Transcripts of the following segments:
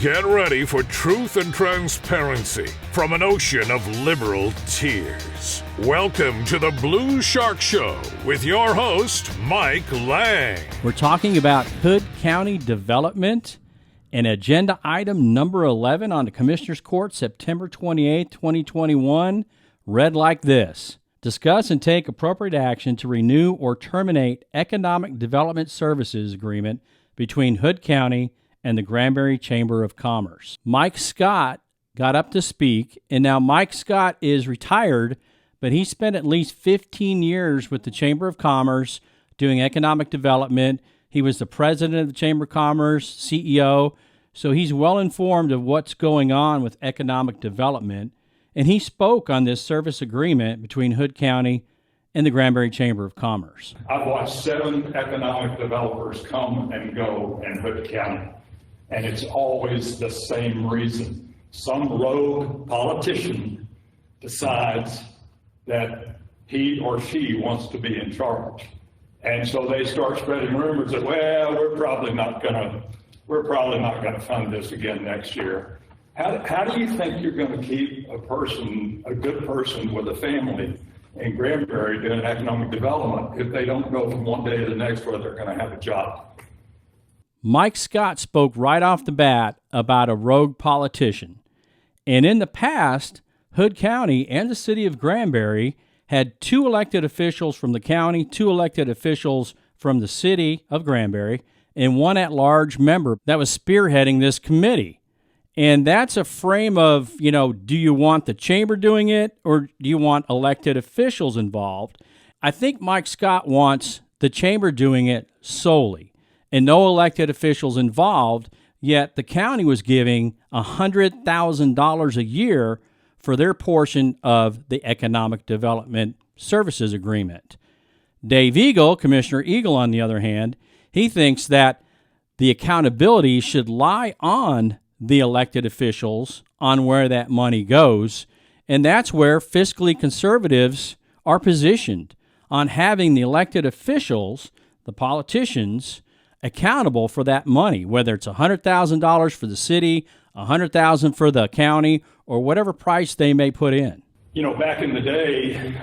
Get ready for truth and transparency from an ocean of liberal tears. Welcome to the Blue Shark Show with your host, Mike Lang. We're talking about Hood County development and agenda item number 11 on the Commissioner's Court, September 28, 2021, read like this. Discuss and take appropriate action to renew or terminate Economic Development Services Agreement between Hood County and the Granbury Chamber of Commerce. Mike Scott got up to speak, and now Mike Scott is retired, but he spent at least 15 years with the Chamber of Commerce doing economic development. He was the president of the Chamber of Commerce, CEO, so he's well informed of what's going on with economic development, and he spoke on this service agreement between Hood County and the Granbury Chamber of Commerce. I've watched 7 economic developers come and go in Hood County, and it's always the same reason. Some rogue politician decides that he or she wants to be in charge. And so they start spreading rumors that, well, we're probably not gonna fund this again next year. How do you think you're gonna keep a good person with a family in Granbury doing economic development if they don't know from one day to the next whether they're gonna have a job? Mike Scott spoke right off the bat about a rogue politician. And in the past, Hood County and the city of Granbury had 2 elected officials from the county, 2 elected officials from the city of Granbury, and 1 at-large member that was spearheading this committee. And that's a frame of, do you want the chamber doing it or do you want elected officials involved? I think Mike Scott wants the chamber doing it solely and no elected officials involved, yet the county was giving $100,000 a year for their portion of the Economic Development Services Agreement. Dave Eagle, Commissioner Eagle, on the other hand, he thinks that the accountability should lie on the elected officials on where that money goes, and that's where fiscally conservatives are positioned, on having the elected officials, the politicians, accountable for that money, whether it's $100,000 for the city, $100,000 for the county, or whatever price they may put in. Back in the day,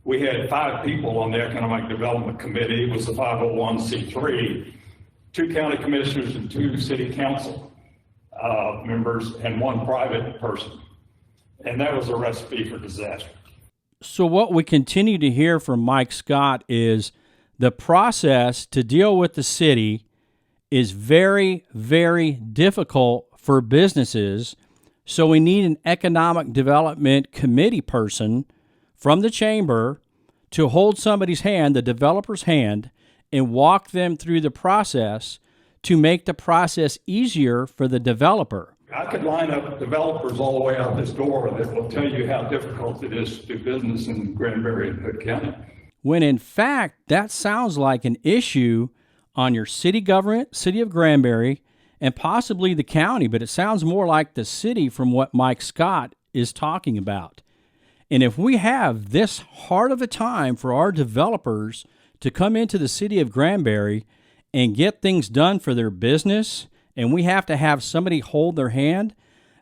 we had 5 people on the Economic Development Committee. It was the 501c3, 2 county commissioners and 2 city council members and 1 private person. And that was a recipe for disaster. So what we continue to hear from Mike Scott is the process to deal with the city is very, very difficult for businesses. So we need an economic development committee person from the chamber to hold somebody's hand, the developer's hand, and walk them through the process to make the process easier for the developer. I could line up developers all the way out this door that will tell you how difficult it is to do business in Granbury and Hood County. When in fact, that sounds like an issue on your city government, city of Granbury, and possibly the county, but it sounds more like the city from what Mike Scott is talking about. And if we have this hard of a time for our developers to come into the city of Granbury and get things done for their business, and we have to have somebody hold their hand,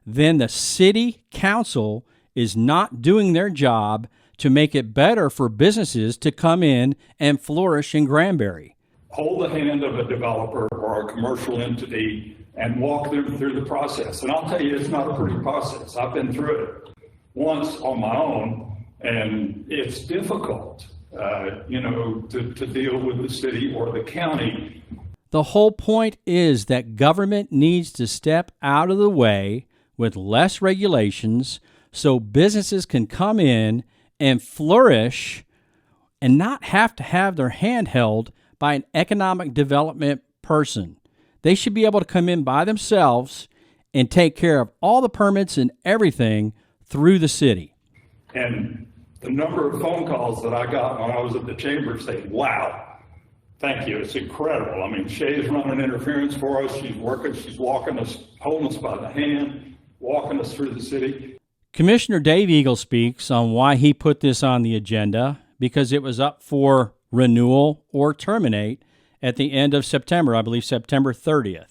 then the city council is not doing their job to make it better for businesses to come in and flourish in Granbury. Hold the hand of a developer or a commercial entity and walk them through the process. And I'll tell you, it's not a pretty process. I've been through it once on my own, and it's difficult, to deal with the city or the county. The whole point is that government needs to step out of the way with less regulations so businesses can come in and flourish and not have to have their hand held by an economic development person. They should be able to come in by themselves and take care of all the permits and everything through the city. And the number of phone calls that I got when I was at the chamber saying, wow, thank you, it's incredible. I mean, Shay's running interference for us. She's working, she's walking us, holding us by the hand, walking us through the city. Commissioner Dave Eagle speaks on why he put this on the agenda, because it was up for renewal or terminate at the end of September, I believe September 30th.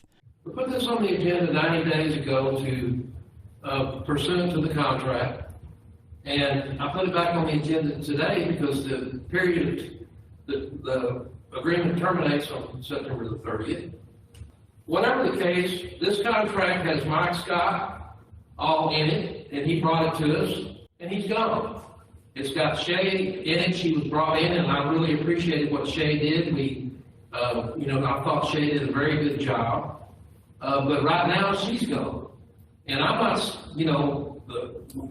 We put this on the agenda 90 days ago to pursuant to the contract. And I put it back on the agenda today because the period, the agreement terminates on September the 30th. Whatever the case, this contract has Mike Scott all in it, and he brought it to us, and he's gone. It's got Shay in it. She was brought in, and I really appreciated what Shay did. I thought Shay did a very good job. But right now, she's gone. And I'm not,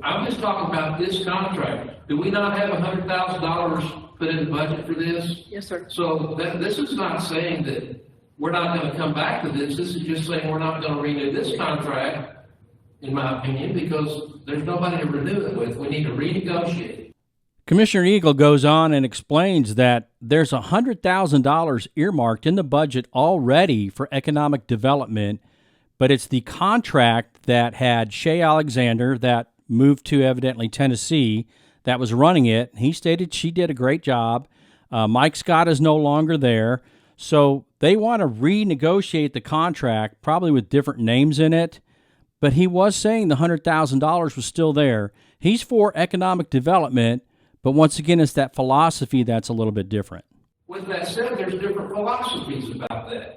I'm just talking about this contract. Do we not have $100,000 put in the budget for this? Yes, sir. So this is not saying that we're not going to come back to this. This is just saying we're not going to renew this contract, in my opinion, because there's nobody to renew it with. We need to renegotiate. Commissioner Eagle goes on and explains that there's $100,000 earmarked in the budget already for economic development, but it's the contract that had Shay Alexander, that moved to evidently Tennessee, that was running it. He stated she did a great job. Mike Scott is no longer there. So they want to renegotiate the contract, probably with different names in it. But he was saying the $100,000 was still there. He's for economic development, but once again, it's that philosophy that's a little bit different. With that said, there's different philosophies about that.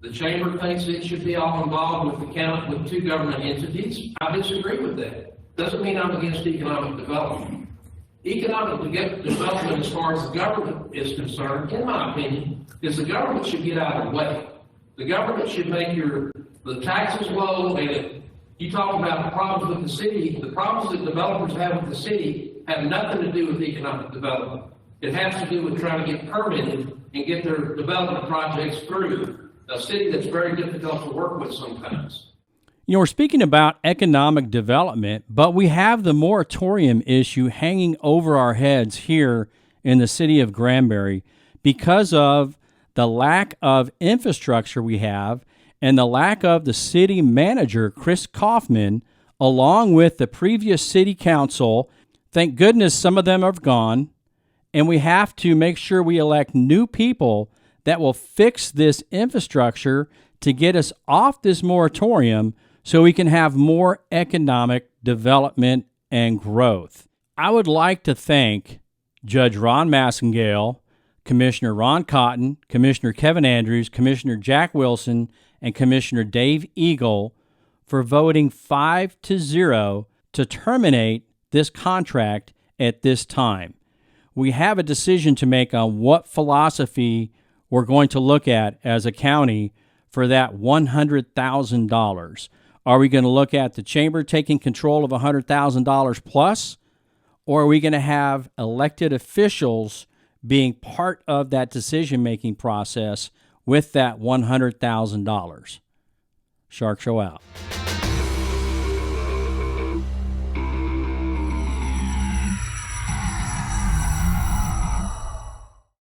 The chamber thinks it should be all involved with two government entities. I disagree with that. Doesn't mean I'm against economic development. Economic development, as far as the government is concerned, in my opinion, is the government should get out of the way. The government should make the taxes low, and you talk about the problems with the city. The problems that developers have with the city have nothing to do with economic development. It has to do with trying to get permitted and get their development projects through. A city that's very difficult to work with sometimes. We're speaking about economic development, but we have the moratorium issue hanging over our heads here in the city of Granbury because of the lack of infrastructure we have and the lack of the city manager, Chris Kaufman, along with the previous city council. Thank goodness some of them have gone, and we have to make sure we elect new people that will fix this infrastructure to get us off this moratorium so we can have more economic development and growth. I would like to thank Judge Ron Massengale, Commissioner Ron Cotton, Commissioner Kevin Andrews, Commissioner Jack Wilson, and Commissioner Dave Eagle for voting 5-0 to terminate this contract at this time. We have a decision to make on what philosophy we're going to look at as a county for that $100,000. Are we going to look at the chamber taking control of $100,000 plus, or are we going to have elected officials being part of that decision-making process with that $100,000? Shark Show out.